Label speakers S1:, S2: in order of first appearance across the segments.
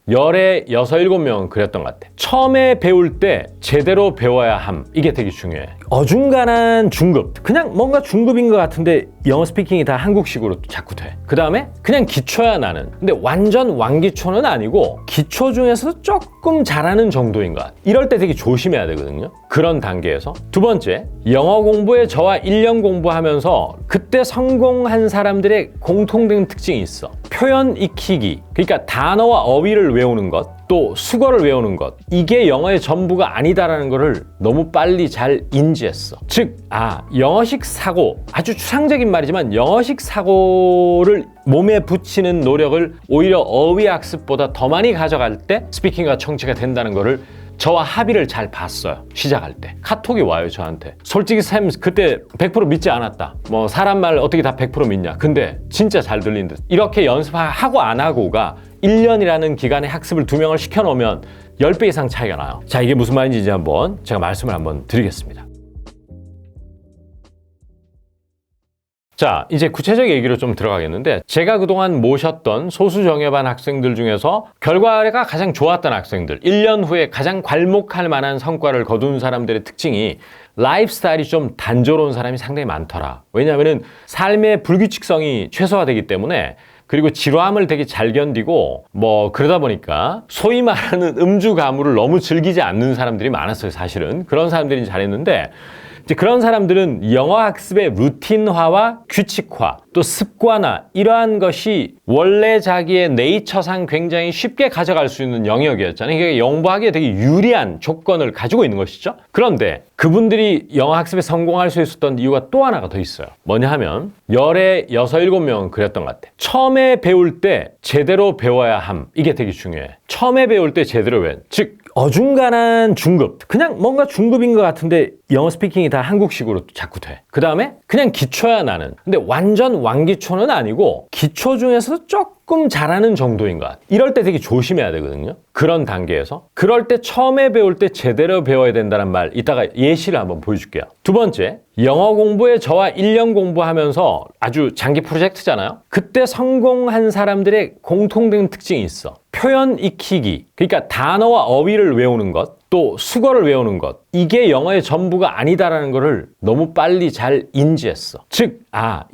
S1: 열에 6, 7명은 그랬던 것 같아. 처음에 배울 때 제대로 배워야 함. 이게 되게 중요해. 어중간한 중급. 그냥 뭔가 중급인 것 같은데 영어 스피킹이 다 한국식으로 자꾸 돼. 그 다음에 그냥 기초야 나는. 근데 완전 완기초는 아니고 기초 중에서도 조금 잘하는 정도인 것 같아. 이럴 때 되게 조심해야 되거든요. 그런 단계에서. 두 번째, 영어 공부에 저와 1년 공부하면서 그때 성공한 사람들의 공통된 특징이 있어. 표현 익히기. 그러니까 단어와 어휘를 외우는 것, 또 수거를 외우는 것. 이게 영어의 전부가 아니다라는 거를 너무 빨리 잘 인지했어. 즉, 영어식 사고, 아주 추상적인 말이지만 영어식 사고를 몸에 붙이는 노력을 오히려 어휘 학습보다 더 많이 가져갈 때 스피킹과 청취가 된다는 거를 저와 합의를 잘 봤어요. 시작할 때 카톡이 와요 저한테. 솔직히 쌤 그때 100% 믿지 않았다. 뭐 사람 말 어떻게 다 100% 믿냐. 근데 진짜 잘 들린 듯. 이렇게 연습하고 안 하고가 1년이라는 기간에 학습을 2명을 시켜놓으면 10배 이상 차이가 나요. 자, 이게 무슨 말인지 이제 한번 제가 말씀을 한번 드리겠습니다. 자, 이제 구체적 얘기로 좀 들어가겠는데, 제가 그동안 모셨던 소수 정예반 학생들 중에서 결과가 가장 좋았던 학생들, 1년 후에 가장 괄목할 만한 성과를 거둔 사람들의 특징이 라이프 스타일이 좀 단조로운 사람이 상당히 많더라. 왜냐하면 삶의 불규칙성이 최소화되기 때문에, 그리고 지루함을 되게 잘 견디고 그러다 보니까 소위 말하는 음주 가무를 너무 즐기지 않는 사람들이 많았어요. 사실은 그런 사람들이 잘했는데, 이제 그런 사람들은 영어 학습의 루틴화와 규칙화, 또 습관화, 이러한 것이 원래 자기의 네이처상 굉장히 쉽게 가져갈 수 있는 영역이었잖아요. 이게 영어하기에 되게 유리한 조건을 가지고 있는 것이죠. 그런데 그분들이 영어 학습에 성공할 수 있었던 이유가 또 하나가 더 있어요. 뭐냐 하면 열에 6, 7명은 그랬던 것 같아. 처음에 배울 때 제대로 배워야 함. 이게 되게 중요해. 처음에 배울 때 제대로 배워. 즉 어중간한 중급. 그냥 뭔가 중급인 것 같은데 영어 스피킹이 다 한국식으로 자꾸 돼. 그 다음에 그냥 기초야 나는. 근데 완전 완기초는 아니고 기초 중에서도 조금 잘하는 정도인 것 같아. 이럴 때 되게 조심해야 되거든요. 그런 단계에서. 그럴 때 처음에 배울 때 제대로 배워야 된다는 말 이따가 예시를 한번 보여줄게요. 두 번째, 영어 공부에 저와 1년 공부하면서 아주 장기 프로젝트잖아요. 그때 성공한 사람들의 공통된 특징이 있어. 표현 익히기. 그러니까 단어와 어휘를 외우는 것, 또 수거를 외우는 것. 이게 영어의 전부가 아니다라는 거를 너무 빨리 잘 인지했어. 즉,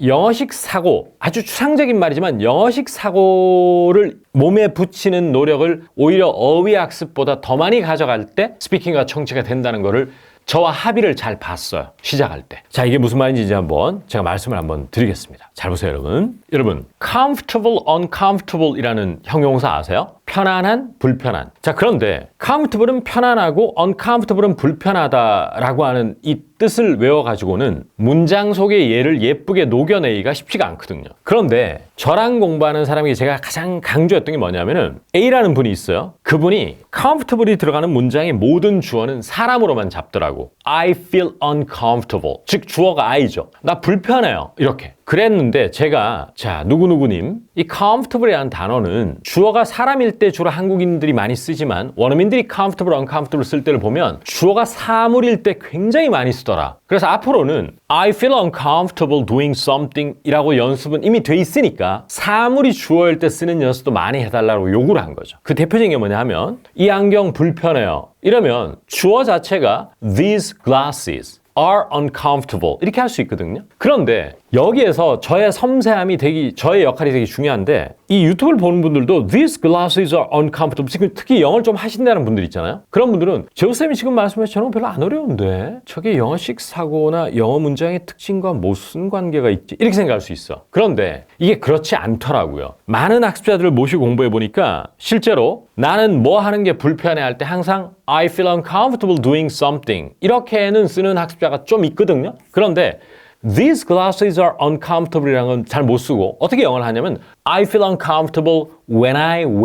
S1: 영어식 사고, 아주 추상적인 말이지만 영어식 사고를 몸에 붙이는 노력을 오히려 어휘 학습보다 더 많이 가져갈 때 스피킹과 청취가 된다는 거를 저와 합의를 잘 봤어요. 시작할 때. 자, 이게 무슨 말인지 이제 한번 제가 말씀을 한번 드리겠습니다. 잘 보세요, 여러분. 여러분, comfortable, uncomfortable 이라는 형용사 아세요? 편안한, 불편한. 자, 그런데 comfortable은 편안하고 uncomfortable은 불편하다라고 하는 이 뜻을 외워가지고는 문장 속의 예를 예쁘게 녹여내기가 쉽지가 않거든요. 그런데 저랑 공부하는 사람이 제가 가장 강조했던 게 뭐냐면은 A라는 분이 있어요. 그분이 comfortable이 들어가는 문장의 모든 주어는 사람으로만 잡더라고. I feel uncomfortable. 즉 주어가 I죠. 나 불편해요. 이렇게. 그랬는데 제가 누구누구님 이 comfortable이라는 단어는 주어가 사람일 때 주로 한국인들이 많이 쓰지만 원어민들이 comfortable, uncomfortable 쓸 때를 보면 주어가 사물일 때 굉장히 많이 쓰더라. 그래서 앞으로는 I feel uncomfortable doing something 이라고 연습은 이미 돼 있으니까 사물이 주어일 때 쓰는 연습도 많이 해달라고 요구를 한 거죠. 그 대표적인 게 뭐냐 하면 이 안경 불편해요. 이러면 주어 자체가 these glasses are uncomfortable 이렇게 할 수 있거든요. 그런데 여기에서 저의 섬세함이 저의 역할이 되게 중요한데 이 유튜브를 보는 분들도 these glasses are uncomfortable 지금 특히 영어를 좀 하신다는 분들 있잖아요. 그런 분들은 제우쌤이 지금 말씀하신 저는 별로 안 어려운데 저게 영어식 사고나 영어 문장의 특징과 무슨 관계가 있지? 이렇게 생각할 수 있어. 그런데 이게 그렇지 않더라고요. 많은 학습자들을 모시고 공부해 보니까 실제로 나는 뭐 하는 게 불편해 할 때 항상 I feel uncomfortable doing something 이렇게는 쓰는 학습자가 좀 있거든요. 그런데 These glasses are uncomfortable 이라는 건 잘 못 쓰고 어떻게 영어를 하냐면 I feel uncomfortable when I'm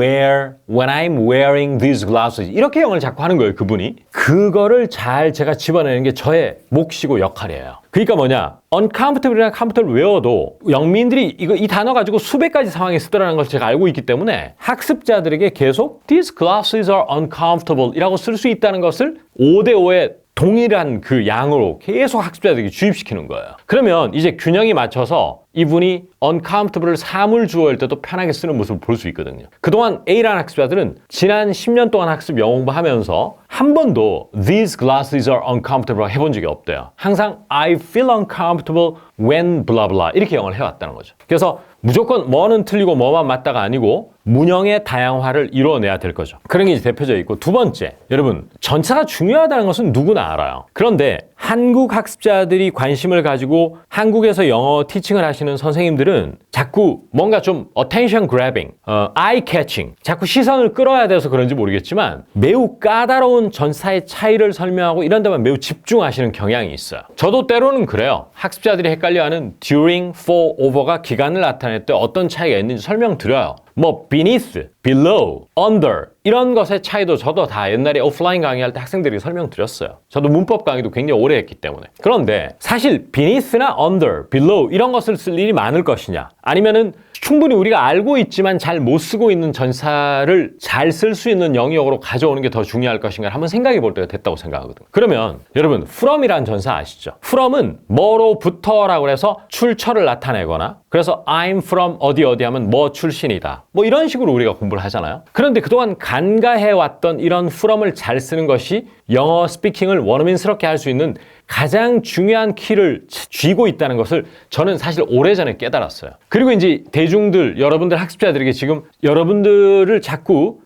S1: wearing these glasses 이렇게 영어를 자꾸 하는 거예요. 그분이. 그거를 잘 제가 집어내는 게 저의 몫이고 역할이에요. 그러니까 뭐냐 uncomfortable이나 comfortable 외워도 영민들이 이 단어 가지고 수백 가지 상황에 쓰더라는 걸 제가 알고 있기 때문에 학습자들에게 계속 These glasses are uncomfortable 이라고 쓸 수 있다는 것을 5대5의 동일한 그 양으로 계속 학습자들에게 주입시키는 거예요. 그러면 이제 균형이 맞춰서 이분이 uncomfortable을 사물주어일 때도 편하게 쓰는 모습을 볼 수 있거든요. 그동안 A라는 학습자들은 지난 10년 동안 학습 영어 공부하면서 한 번도 these glasses are uncomfortable 해본 적이 없대요. 항상 I feel uncomfortable when blah blah 이렇게 영어를 해왔다는 거죠. 그래서 무조건 뭐는 틀리고 뭐만 맞다가 아니고 문형의 다양화를 이루어내야 될 거죠. 그런 게 이제 대표적이고 있고, 두 번째, 여러분 전차가 중요하다는 것은 누구나 알아요. 그런데 한국 학습자들이 관심을 가지고 한국에서 영어 티칭을 하시는 선생님들은 자꾸 뭔가 좀 attention grabbing, eye catching, 자꾸 시선을 끌어야 돼서 그런지 모르겠지만 매우 까다로운 전사의 차이를 설명하고 이런 데만 매우 집중하시는 경향이 있어요. 저도 때로는 그래요. 학습자들이 헷갈려하는 during, for, over가 기간을 나타낼 때 어떤 차이가 있는지 설명드려요. 뭐 beneath, below, under 이런 것의 차이도 저도 다 옛날에 오프라인 강의할 때 학생들에게 설명드렸어요. 저도 문법 강의도 굉장히 오래 했기 때문에. 그런데 사실 beneath나 under, below 이런 것을 쓸 일이 많을 것이냐, 아니면은 충분히 우리가 알고 있지만 잘 못 쓰고 있는 전사를 잘 쓸 수 있는 영역으로 가져오는 게 더 중요할 것인가 한번 생각해 볼 때가 됐다고 생각하거든요. 그러면 여러분 from이라는 전사 아시죠? from은 뭐로부터라고 해서 출처를 나타내거나, 그래서 I'm from 어디 어디 하면 뭐 출신이다, 뭐 이런 식으로 우리가 공부를 하잖아요. 그런데 그동안 간과해왔던 이런 from을 잘 쓰는 것이 영어 스피킹을 원어민스럽게 할 수 있는 가장 중요한 키를 쥐고 있다는 것을 저는 사실 오래전에 깨달았어요. 그리고 이제 대중들, 여러분들 학습자들에게 지금 여러분들을 자꾸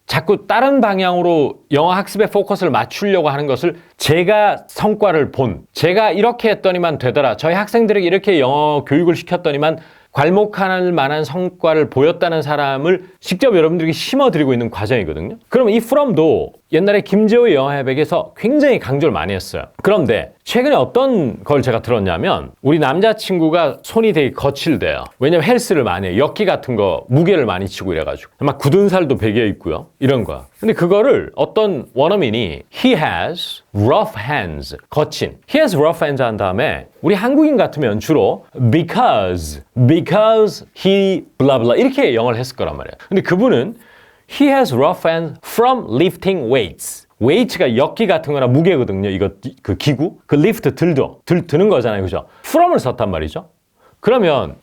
S1: 다른 방향으로 영어 학습에 포커스를 맞추려고 하는 것을 제가 성과를 제가 이렇게 했더니만 되더라, 저희 학생들에게 이렇게 영어 교육을 시켰더니만 괄목할 만한 성과를 보였다는 사람을 직접 여러분들에게 심어드리고 있는 과정이거든요. 그러면 이 from도 옛날에 김재호의 영어회백에서 굉장히 강조를 많이 했어요. 그런데 최근에 어떤 걸 제가 들었냐면, 우리 남자친구가 손이 되게 거칠대요. 왜냐면 헬스를 많이 해요. 역기 같은 거 무게를 많이 치고 이래가지고 막 굳은 살도 배겨 있고요, 이런 거. 근데 그거를 어떤 원어민이 he has rough hands, 거친, he has rough hands 한 다음에 우리 한국인 같으면 주로 because he blah blah 이렇게 영어를 했을 거란 말이에요. 근데 그분은 he has rough hands from lifting weights. 웨이트가 역기 같은 거나 무게거든요. 이거 그 기구, 그 리프트 드는 거잖아요. 그죠? from을 썼단 말이죠. 그러면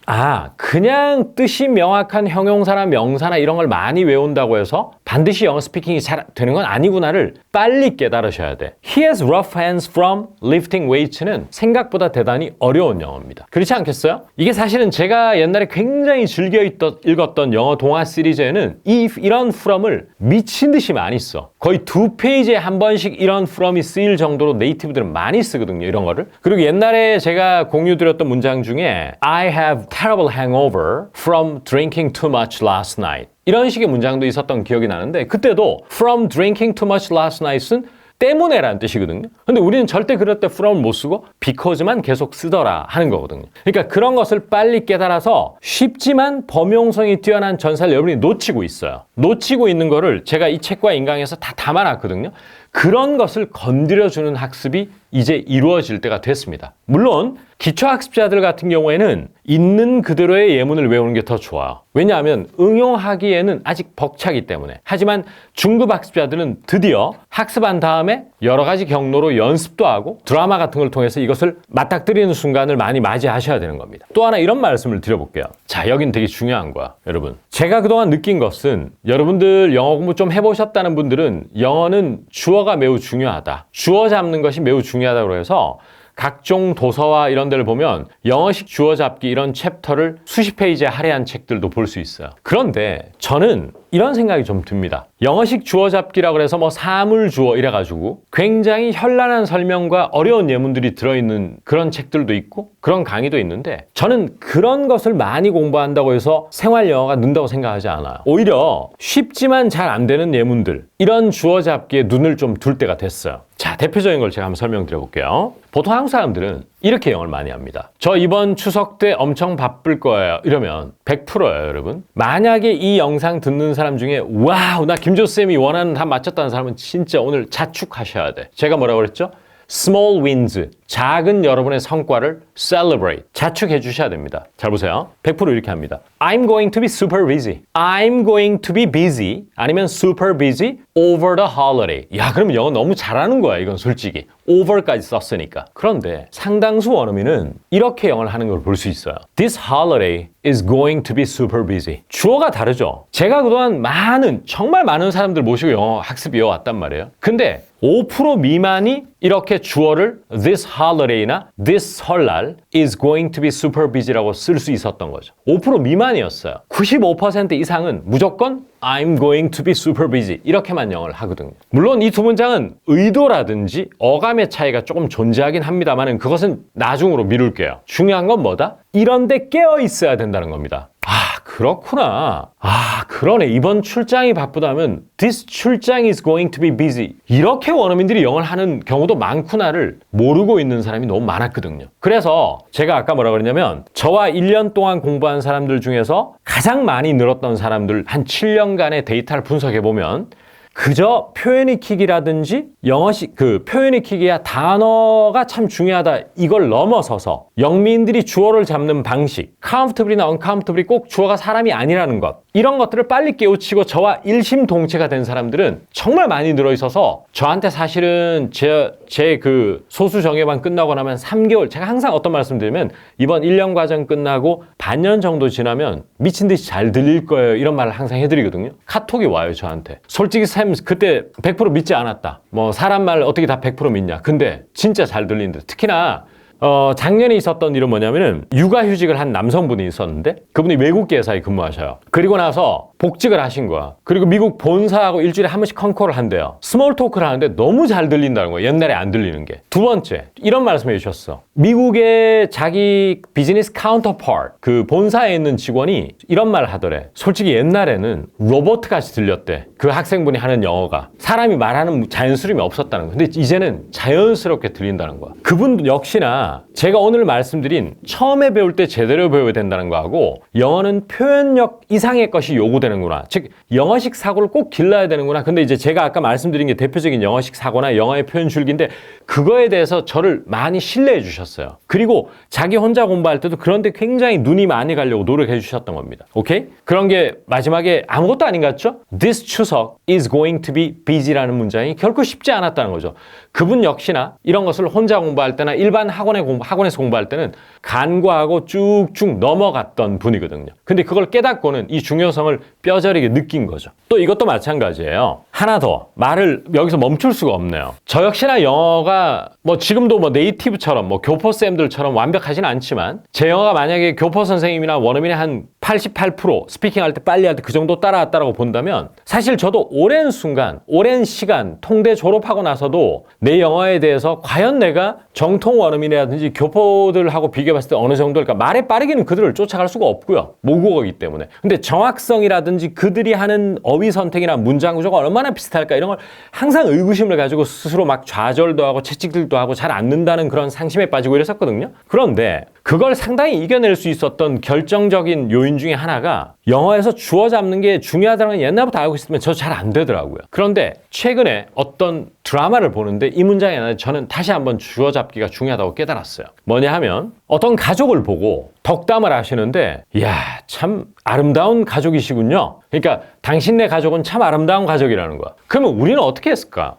S1: 그냥 뜻이 명확한 형용사나 명사나 이런 걸 많이 외운다고 해서 반드시 영어 스피킹이 잘 되는 건 아니구나를 빨리 깨달으셔야 돼. He has rough hands from lifting weights는 생각보다 대단히 어려운 영어입니다. 그렇지 않겠어요? 이게 사실은 제가 옛날에 굉장히 즐겨 읽었던 영어 동화 시리즈에는 이런 from을 미친 듯이 많이 써. 거의 2페이지에 한 번씩 이런 from이 쓰일 정도로 네이티브들은 많이 쓰거든요, 이런 거를. 그리고 옛날에 제가 공유드렸던 문장 중에 I have terrible hangover from drinking too much last night. 이런 식의 문장도 있었던 기억이 나는데, 그때도 from drinking too much last night은 때문에라는 뜻이거든요. 근데 우리는 절대 그럴 때 from을 못 쓰고 because만 계속 쓰더라 하는 거거든요. 그러니까 그런 것을 빨리 깨달아서 쉽지만 범용성이 뛰어난 전사를 여러분이 놓치고 있어요. 놓치고 있는 거를 제가 이 책과 인강에서 다 담아놨거든요. 그런 것을 건드려주는 학습이 이제 이루어질 때가 됐습니다. 물론 기초학습자들 같은 경우에는 있는 그대로의 예문을 외우는 게 더 좋아요. 왜냐하면 응용하기에는 아직 벅차기 때문에. 하지만 중급 학습자들은 드디어 학습한 다음에 여러 가지 경로로 연습도 하고 드라마 같은 걸 통해서 이것을 맞닥뜨리는 순간을 많이 맞이하셔야 되는 겁니다. 또 하나 이런 말씀을 드려볼게요. 자, 여긴 되게 중요한 거야, 여러분. 제가 그동안 느낀 것은, 여러분들 영어 공부 좀 해보셨다는 분들은 영어는 주어가 매우 중요하다, 주어 잡는 것이 매우 중요하다고 해서 각종 도서와 이런 데를 보면 영어식 주어 잡기 이런 챕터를 수십 페이지에 할애한 책들도 볼 수 있어요. 그런데 저는 이런 생각이 좀 듭니다. 영어식 주어 잡기라고 해서 뭐 사물 주어 이래가지고 굉장히 현란한 설명과 어려운 예문들이 들어있는 그런 책들도 있고 그런 강의도 있는데, 저는 그런 것을 많이 공부한다고 해서 생활 영어가 는다고 생각하지 않아요. 오히려 쉽지만 잘 안 되는 예문들, 이런 주어 잡기에 눈을 좀 둘 때가 됐어요. 자, 대표적인 걸 제가 한번 설명드려 볼게요. 보통 한국 사람들은 이렇게 영어를 많이 합니다. 저 이번 추석 때 엄청 바쁠 거예요, 이러면 100%예요, 여러분. 만약에 이 영상 듣는 사람 중에 와우, 나 김조쌤이 원하는 답 맞췄다는 사람은 진짜 오늘 자축하셔야 돼. 제가 뭐라고 그랬죠? small wins, 작은 여러분의 성과를 celebrate, 자축해 주셔야 됩니다. 잘 보세요. 100% 이렇게 합니다. I'm going to be super busy. I'm going to be busy 아니면 super busy over the holiday. 야, 그럼 영어 너무 잘하는 거야, 이건 솔직히. over까지 썼으니까. 그런데 상당수 원어민은 이렇게 영어를 하는 걸 볼 수 있어요. This holiday is going to be super busy. 주어가 다르죠. 제가 그동안 정말 많은 사람들 모시고 영어 학습이어 왔단 말이에요. 근데 5% 미만이 이렇게 주어를 this holiday나 this 설날 is going to be super busy라고 쓸 수 있었던 거죠. 5% 미만이었어요. 95% 이상은 무조건 I'm going to be super busy 이렇게만 영어를 하거든요. 물론 이 두 문장은 의도라든지 어감의 차이가 조금 존재하긴 합니다만 그것은 나중으로 미룰게요. 중요한 건 뭐다? 이런데 깨어 있어야 된다는 겁니다. 아, 그렇구나. 아, 그러네. 이번 출장이 바쁘다면 this 출장 is going to be busy. 이렇게 원어민들이 영어를 하는 경우도 많구나를 모르고 있는 사람이 너무 많았거든요. 그래서 제가 아까 뭐라 그랬냐면 저와 1년 동안 공부한 사람들 중에서 가장 많이 늘었던 사람들 한 7년간의 데이터를 분석해보면 그저 표현 익히기라든지 영어식 표현 익히기야 단어가 참 중요하다 이걸 넘어서서 영미인들이 주어를 잡는 방식, comfortably나 uncomfortably 꼭 주어가 사람이 아니라는 것 이런 것들을 빨리 깨우치고 저와 일심동체가 된 사람들은 정말 많이 늘어있어서 저한테 사실은 제 소수 정예반 끝나고 나면 3개월 제가 항상 어떤 말씀 드리면 이번 1년 과정 끝나고 반년 정도 지나면 미친 듯이 잘 들릴 거예요 이런 말을 항상 해드리거든요. 카톡이 와요 저한테. 솔직히 쌤 그때 100% 믿지 않았다. 뭐 사람 말 어떻게 다 100% 믿냐. 근데 진짜 잘 들리는데 특히나 작년에 있었던 일은 뭐냐면은 육아휴직을 한 남성분이 있었는데 그분이 외국계 회사에 근무하셔요. 그리고 나서 복직을 하신 거야. 그리고 미국 본사하고 일주일에 한 번씩 컨콜을 한대요. 스몰 토크를 하는데 너무 잘 들린다는 거예요. 옛날에 안 들리는 게. 두 번째, 이런 말씀해 주셨어. 미국의 자기 비즈니스 카운터파트, 그 본사에 있는 직원이 이런 말 하더래. 솔직히 옛날에는 로봇같이 들렸대. 그 학생분이 하는 영어가. 사람이 말하는 자연스러움이 없었다는 거야. 근데 이제는 자연스럽게 들린다는 거야. 그분 역시나 제가 오늘 말씀드린 처음에 배울 때 제대로 배워야 된다는 거하고 영어는 표현력 이상의 것이 요구되는구나. 즉 영어식 사고를 꼭 길러야 되는구나. 근데 이제 제가 아까 말씀드린 게 대표적인 영어식 사고나 영어의 표현 줄기인데 그거에 대해서 저를 많이 신뢰해 주셨어요. 그리고 자기 혼자 공부할 때도 그런데 굉장히 눈이 많이 가려고 노력해 주셨던 겁니다. 오케이? 그런 게 마지막에 아무것도 아닌 것 같죠? This 추석 is going to be busy라는 문장이 결코 쉽지 않았다는 거죠. 그분 역시나 이런 것을 혼자 공부할 때나 일반 학원에서 공부할 때는 간과하고 쭉쭉 넘어갔던 분이거든요. 근데 그걸 깨닫고는 이 중요성을 뼈저리게 느낀 거죠. 또 이것도 마찬가지예요. 하나 더 말을 여기서 멈출 수가 없네요. 저 역시나 영어가 지금도 네이티브처럼 교포쌤들처럼 완벽하진 않지만 제 영어가 만약에 교포 선생님이나 원어민의 한 88% 스피킹할 때 빨리 할 때 그 정도 따라왔다라고 본다면 사실 저도 오랜 시간 통대 졸업하고 나서도 내 영어에 대해서 과연 내가 정통 원어민이라든지 교포들하고 비교해봤을 때 어느 정도일까 말에 빠르게는 그들을 쫓아갈 수가 없고요. 모국어이기 때문에. 근데 정확성이라든지 그들이 하는 어휘 선택이나 문장 구조가 얼마나 비슷할까 이런 걸 항상 의구심을 가지고 스스로 막 좌절도 하고 채찍질도 하고 잘 안 는다는 그런 상심에 빠지고 이랬었거든요. 그런데 그걸 상당히 이겨낼 수 있었던 결정적인 요인 중에 하나가 영어에서 주어 잡는 게 중요하다는 건 옛날부터 알고 있었으면 저 잘 안 되더라고요. 그런데 최근에 어떤 드라마를 보는데 이 문장에 저는 다시 한번 주어 잡기가 중요하다고 깨달았어요. 뭐냐 하면 어떤 가족을 보고 덕담을 하시는데 이야 참 아름다운 가족이시군요. 그러니까 당신네 가족은 참 아름다운 가족이라는 거야. 그러면 우리는 어떻게 했을까?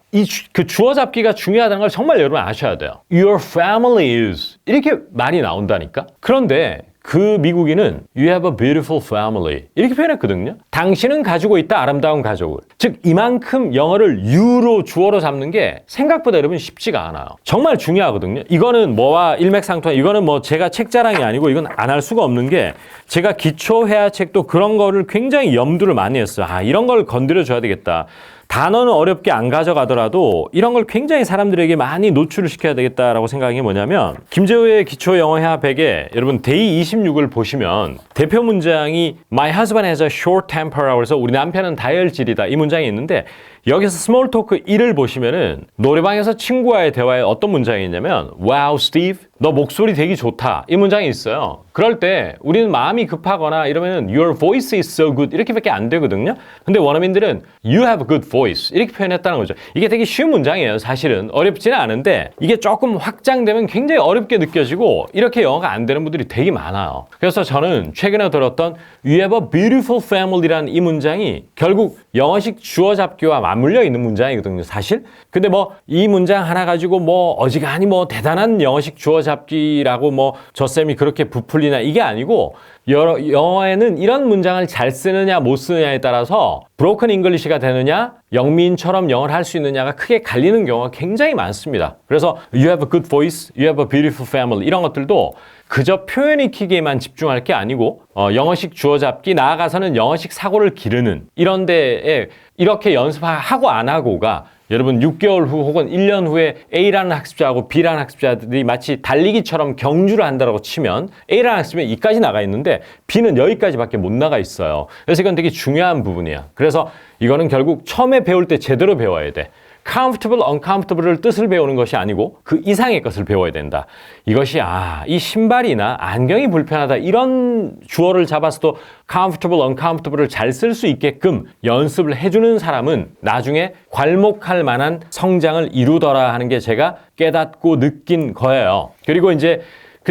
S1: 그 주어 잡기가 중요하다는 걸 정말 여러분 아셔야 돼요. Your family is 이렇게 말이 나온다니까. 그런데 그 미국인은 You have a beautiful family 이렇게 표현했거든요. 당신은 가지고 있다 아름다운 가족을. 즉 이만큼 영어를 you로 주어로 잡는 게 생각보다 여러분 쉽지가 않아요. 정말 중요하거든요. 이거는 뭐와 일맥상통한 이거는 제가 책 자랑이 아니고 이건 안 할 수가 없는 게 제가 기초 회화책도 그런 거를 굉장히 염두를 많이 했어요. 이런 걸 건드려 줘야 되겠다. 단어는 어렵게 안 가져가더라도 이런 걸 굉장히 사람들에게 많이 노출을 시켜야 되겠다라고 생각한 게 뭐냐면 김재호의 기초 영어 회화 100에 여러분 데이 26을 보시면 대표 문장이 My husband has a short temper라고 해서 우리 남편은 다혈질이다 이 문장이 있는데 여기서 스몰 토크 1을 보시면은 노래방에서 친구와의 대화에 어떤 문장이 있냐면 Wow, Steve, 너 목소리 되게 좋다. 이 문장이 있어요. 그럴 때 우리는 마음이 급하거나 이러면은 your voice is so good 이렇게밖에 안 되거든요. 근데 원어민들은 you have a good voice 이렇게 표현했다는 거죠. 이게 되게 쉬운 문장이에요. 사실은 어렵지는 않은데 이게 조금 확장되면 굉장히 어렵게 느껴지고 이렇게 영어가 안 되는 분들이 되게 많아요. 그래서 저는 최근에 들었던 you have a beautiful family라는 이 문장이 결국 영어식 주어 잡기와 맞물려 있는 문장이거든요. 사실. 근데 뭐 이 문장 하나 가지고 뭐 어지간히 뭐 대단한 영어식 주어 잡기라고 뭐 저 쌤이 그렇게 부풀리나 이게 아니고 영어에는 이런 문장을 잘 쓰느냐 못 쓰느냐에 따라서 브로큰 잉글리시가 되느냐 영미인처럼 영어를 할 수 있느냐가 크게 갈리는 경우가 굉장히 많습니다. 그래서 you have a good voice, you have a beautiful family 이런 것들도 그저 표현 익히기에만 집중할 게 아니고 영어식 주어 잡기 나아가서는 영어식 사고를 기르는 이런 데에 이렇게 연습하고 안 하고가 여러분 6개월 후 혹은 1년 후에 A라는 학습자하고 B라는 학습자들이 마치 달리기처럼 경주를 한다고 치면 A라는 학습자는 이까지 나가 있는데 B는 여기까지밖에 못 나가 있어요. 그래서 이건 되게 중요한 부분이야. 그래서 이거는 결국 처음에 배울 때 제대로 배워야 돼. comfortable, uncomfortable을 뜻을 배우는 것이 아니고 그 이상의 것을 배워야 된다. 이것이 이 신발이나 안경이 불편하다 이런 주어를 잡아서도 comfortable, uncomfortable을 잘 쓸 수 있게끔 연습을 해주는 사람은 나중에 괄목할 만한 성장을 이루더라 하는 게 제가 깨닫고 느낀 거예요. 그리고 이제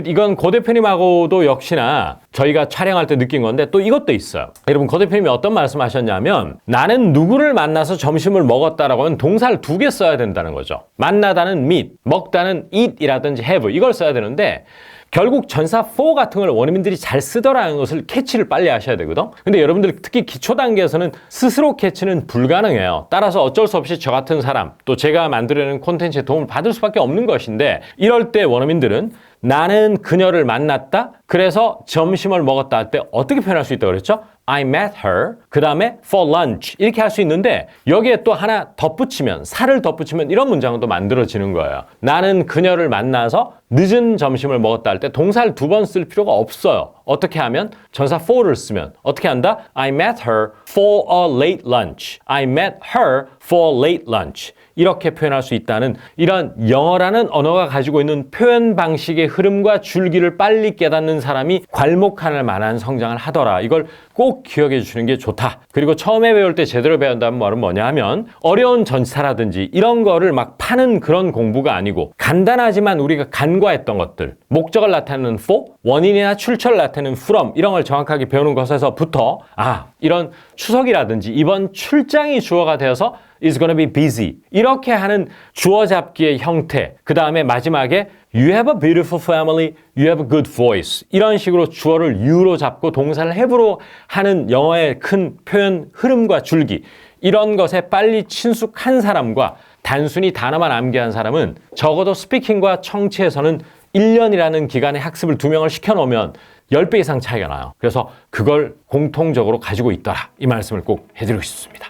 S1: 이건 고 대표님하고도 역시나 저희가 촬영할 때 느낀 건데 또 이것도 있어요. 여러분 고 대표님이 어떤 말씀하셨냐면 나는 누구를 만나서 점심을 먹었다라고 하면 동사를 2개 써야 된다는 거죠. 만나다는 meet, 먹다는 eat이라든지 have 이걸 써야 되는데 결국 전사 for 같은 걸 원어민들이 잘 쓰더라는 것을 캐치를 빨리 하셔야 되거든. 근데 여러분들 특히 기초 단계에서는 스스로 캐치는 불가능해요. 따라서 어쩔 수 없이 저 같은 사람 또 제가 만들어내는 콘텐츠에 도움을 받을 수밖에 없는 것인데 이럴 때 원어민들은 나는 그녀를 만났다. 그래서 점심을 먹었다 할 때 어떻게 표현할 수 있다고 그랬죠? I met her. 그 다음에 for lunch. 이렇게 할 수 있는데 여기에 또 하나 덧붙이면 살을 덧붙이면 이런 문장은 또 만들어지는 거예요. 나는 그녀를 만나서 늦은 점심을 먹었다 할 때 동사를 2번 쓸 필요가 없어요. 어떻게 하면? 전사 for를 쓰면 어떻게 한다? I met her for a late lunch. I met her for a late lunch. 이렇게 표현할 수 있다는 이런 영어라는 언어가 가지고 있는 표현 방식의 흐름과 줄기를 빨리 깨닫는 사람이 괄목할 만한 성장을 하더라. 이걸 꼭 기억해 주시는 게 좋다. 그리고 처음에 배울 때 제대로 배운다는 말은 뭐냐 하면 어려운 전치사라든지 이런 거를 막 파는 그런 공부가 아니고 간단하지만 우리가 간과했던 것들 목적을 나타내는 for, 원인이나 출처를 나타내는 from 이런 걸 정확하게 배우는 것에서부터 이런 추석이라든지 이번 출장이 주어가 되어서 is gonna be busy. 이렇게 하는 주어 잡기의 형태. 그 다음에 마지막에 you have a beautiful family, you have a good voice. 이런 식으로 주어를 you로 잡고 동사를 have로 하는 영어의 큰 표현 흐름과 줄기. 이런 것에 빨리 친숙한 사람과 단순히 단어만 암기한 사람은 적어도 스피킹과 청취에서는 1년이라는 기간의 학습을 2명을 시켜놓으면 10배 이상 차이가 나요. 그래서 그걸 공통적으로 가지고 있더라. 이 말씀을 꼭 해드리고 싶습니다.